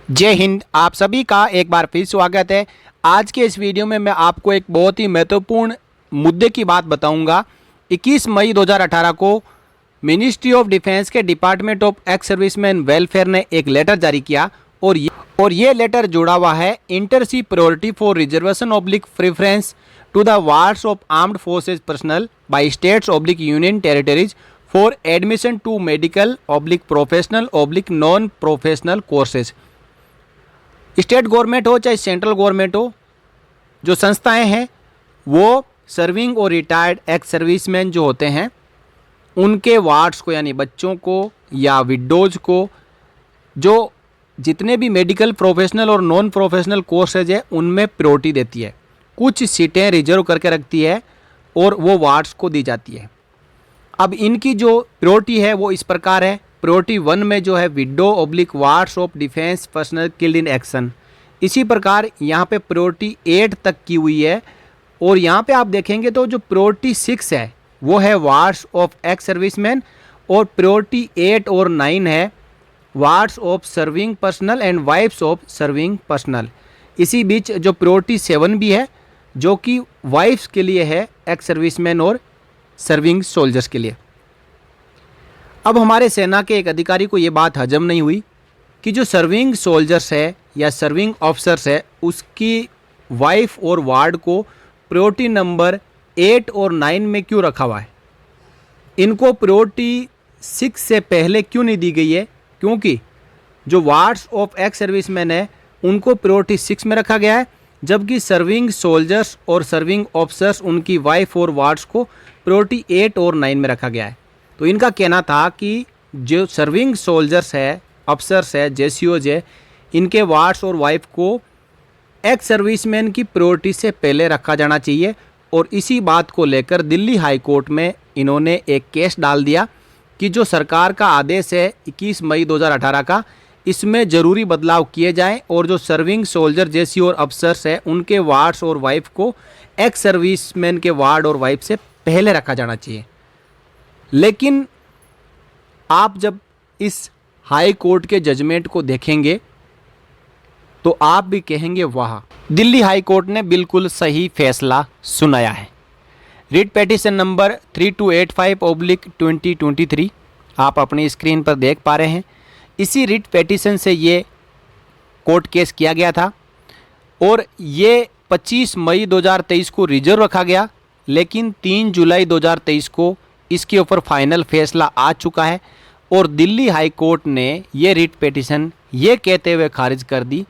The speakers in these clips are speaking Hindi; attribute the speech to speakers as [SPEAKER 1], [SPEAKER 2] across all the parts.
[SPEAKER 1] जय हिंद। आप सभी का एक बार फिर स्वागत है। आज के इस वीडियो में मैं आपको एक बहुत ही महत्वपूर्ण मुद्दे की बात बताऊंगा। 21 मई 2018 को मिनिस्ट्री ऑफ डिफेंस के department of ex serviceman welfare ने एक लेटर जारी किया और ये लेटर जुड़ा हुआ है inter se priority for reservation oblique preference to the wards of armed forces personnel by states oblique union territories for admission to medical oblique professional oblique non professional courses. State government हो चाहे सेंट्रल गवर्नमेंट हो, जो संस्थाएं हैं वो सर्विंग और रिटायर्ड एक्स सर्विसमैन जो होते हैं उनके वार्ड्स को यानी बच्चों को या विडोज को जो जितने भी मेडिकल प्रोफेशनल और नॉन प्रोफेशनल कोर्सेज है उनमें प्रायोरिटी देती है। कुछ सीटें रिजर्व करके रखती है और वो वार्ड्स को दी जाती है। अब इनकी जो प्रायोरिटी है वो इस प्रकार है। प्रायोरिटी 1 में जो है widow oblique wards of defence personnel killed in action. इसी प्रकार यहाँ पे प्रायोरिटी 8 तक की हुई है। और यहाँ पे आप देखेंगे तो जो प्रायोरिटी 6 है वो है वार्ड्स ऑफ एक्स सर्विसमैन और प्रायोरिटी 8 और 9 है wards of serving personnel and wifes of serving personnel. इसी बीच जो प्रायोरिटी 7 भी है जो कि वाइफ्स के लिए है, एक्स सर्विसमैन और सर्विंग सोल्जर्स के लिए। अब हमारे सेना के एक अधिकारी को ये बात हजम नहीं हुई कि जो सर्विंग सोल्जर्स है या सर्विंग ऑफिसर्स है उसकी वाइफ और वार्ड को प्रायोरिटी नंबर 8 और 9 में क्यों रखा हुआ है। इनको प्रायोरिटी 6 से पहले क्यों नहीं दी गई है, क्योंकि जो वार्ड्स ऑफ एक्स सर्विसमैन है उनको प्रायोरिटी 6 में रखा गया है, जबकि सर्विंग सोल्जर्स और सर्विंग ऑफिसर्स उनकी वाइफ और वार्ड्स को प्रायोरिटी 8 और 9 में रखा गया है। तो इनका कहना था कि जो सर्विंग सोल्जर्स है, अफसर्स है, जेसीओज है, इनके वार्ड्स और वाइफ को एक्स सर्विसमैन की प्रायोरिटी से पहले रखा जाना चाहिए। और इसी बात को लेकर दिल्ली हाई कोर्ट में इन्होंने एक केस डाल दिया कि जो सरकार का आदेश है 21 मई 2018 का, इसमें ज़रूरी बदलाव किए जाएं और जो सर्विंग सोल्जर जेसी और अफसर्स है उनके वार्ड्स और वाइफ को एक्स सर्विसमैन के वार्ड और वाइफ से पहले रखा जाना चाहिए। लेकिन आप जब इस हाई कोर्ट के जजमेंट को देखेंगे तो आप भी कहेंगे वाह, दिल्ली हाई कोर्ट ने बिल्कुल सही फैसला सुनाया है। रिट पेटिशन नंबर 3285/2023 आप अपनी स्क्रीन पर देख पा रहे हैं। इसी रिट पेटिशन से ये कोर्ट केस किया गया था और ये 25 मई 2023 को रिजर्व रखा गया, लेकिन 3 जुलाई 2023 को इसके ऊपर फाइनल फैसला आ चुका है। और दिल्ली हाई कोर्ट ने ये रिट पेटिशन ये कहते हुए खारिज कर दी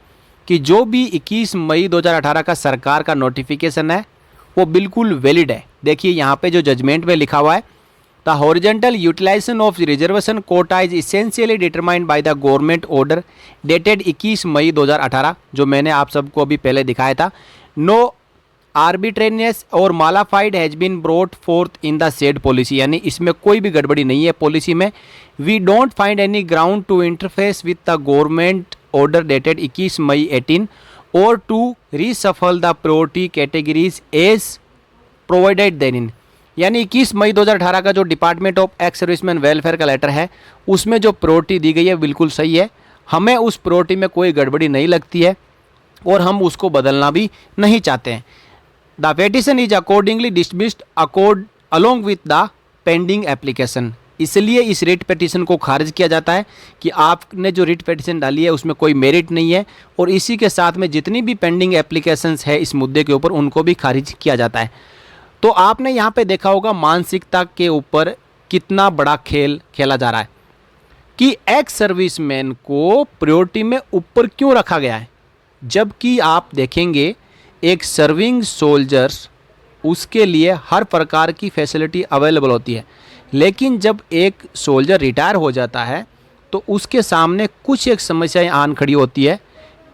[SPEAKER 1] कि जो भी 21 मई 2018 का सरकार का नोटिफिकेशन है वो बिल्कुल वैलिड है। देखिए यहाँ पे जो जजमेंट में लिखा हुआ है, the horizontal utilization of reservation quota is essentially determined by the government order dated 21 मई 2018, जो मैंने आप सबको अभी पहले दिखाया था। नो आर्बिट्रेरियस और mala fide has been brought forth in the said policy, यानी इसमें कोई भी गड़बड़ी नहीं है पॉलिसी में। We don't find any ground to interfere with the government order dated 21 May 18 और to reshuffle the priority categories as provided then in. यानी 21 मई 2018 का जो department of ex serviceman welfare का लेटर है उसमें जो प्रायोरिटी दी गई है बिल्कुल सही है। हमें उस प्रायोरिटी में कोई गड़बड़ी नहीं लगती है और हम उसको बदलना भी नहीं चाहते हैं। The petition is accordingly dismissed along with the pending application. इसलिए इस रिट पेटिशन को खारिज किया जाता है कि आपने जो रिट पेटिशन डाली है उसमें कोई मेरिट नहीं है, और इसी के साथ में जितनी भी पेंडिंग एप्लीकेशंस है इस मुद्दे के ऊपर उनको भी खारिज किया जाता है। तो आपने यहाँ पे देखा होगा मानसिकता के ऊपर कितना बड़ा खेल खेला जा रहा है कि एक्स सर्विसमैन को प्रायोरिटी में ऊपर क्यों रखा गया है, जबकि आप देखेंगे एक सर्विंग सोल्जर्स उसके लिए हर प्रकार की फैसिलिटी अवेलेबल होती है। लेकिन जब एक सोल्जर रिटायर हो जाता है तो उसके सामने कुछ एक समस्याएं आन खड़ी होती है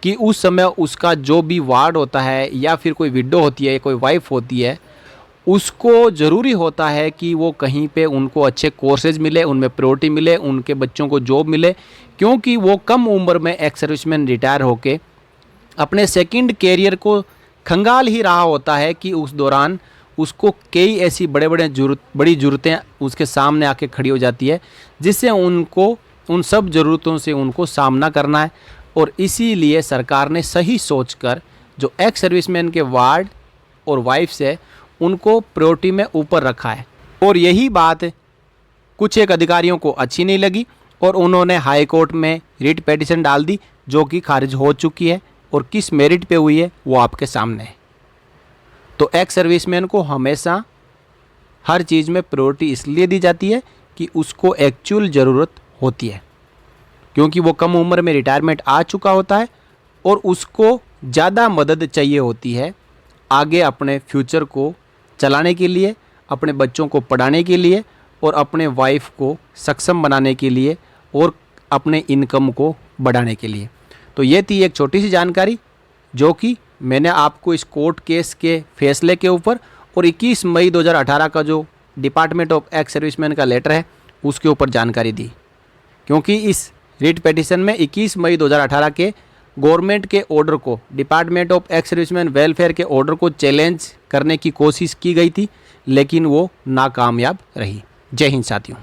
[SPEAKER 1] कि उस समय उसका जो भी वार्ड होता है या फिर कोई विडो होती है, कोई वाइफ होती है, उसको ज़रूरी होता है कि वो कहीं पे उनको अच्छे कोर्सेज मिले, उनमें प्रायोरिटी मिले, उनके बच्चों को जॉब मिले, क्योंकि वो कम उम्र में एक्स सर्विसमैन रिटायर होके अपने सेकंड कैरियर को खंगाल ही रहा होता है कि उस दौरान उसको कई ऐसी बड़ी ज़रूरतें उसके सामने आके खड़ी हो जाती है जिससे उनको उन सब ज़रूरतों से उनको सामना करना है। और इसीलिए सरकार ने सही सोचकर जो एक्स सर्विसमैन के वार्ड और वाइफ्स है उनको प्रायोरिटी में ऊपर रखा है। और यही बात कुछ एक अधिकारियों को अच्छी नहीं लगी और उन्होंने हाई कोर्ट में रिट पिटीशन डाल दी, जो कि खारिज हो चुकी है और किस मेरिट पे हुई है वो आपके सामने है। तो एक्स सर्विसमैन को हमेशा हर चीज़ में प्रायोरिटी इसलिए दी जाती है कि उसको एक्चुअल ज़रूरत होती है, क्योंकि वो कम उम्र में रिटायरमेंट आ चुका होता है और उसको ज़्यादा मदद चाहिए होती है आगे अपने फ्यूचर को चलाने के लिए, अपने बच्चों को पढ़ाने के लिए और अपने वाइफ को सक्षम बनाने के लिए और अपने इनकम को बढ़ाने के लिए। तो ये थी एक छोटी सी जानकारी जो कि मैंने आपको इस कोर्ट केस के फैसले के ऊपर और 21 मई 2018 का जो डिपार्टमेंट ऑफ एक्स सर्विसमैन का लेटर है उसके ऊपर जानकारी दी, क्योंकि इस रिट पिटीशन में 21 मई 2018 के गवर्नमेंट के ऑर्डर को, department of ex serviceman welfare के ऑर्डर को चैलेंज करने की कोशिश की गई थी, लेकिन वो नाकामयाब रही। जय हिंद साथियों।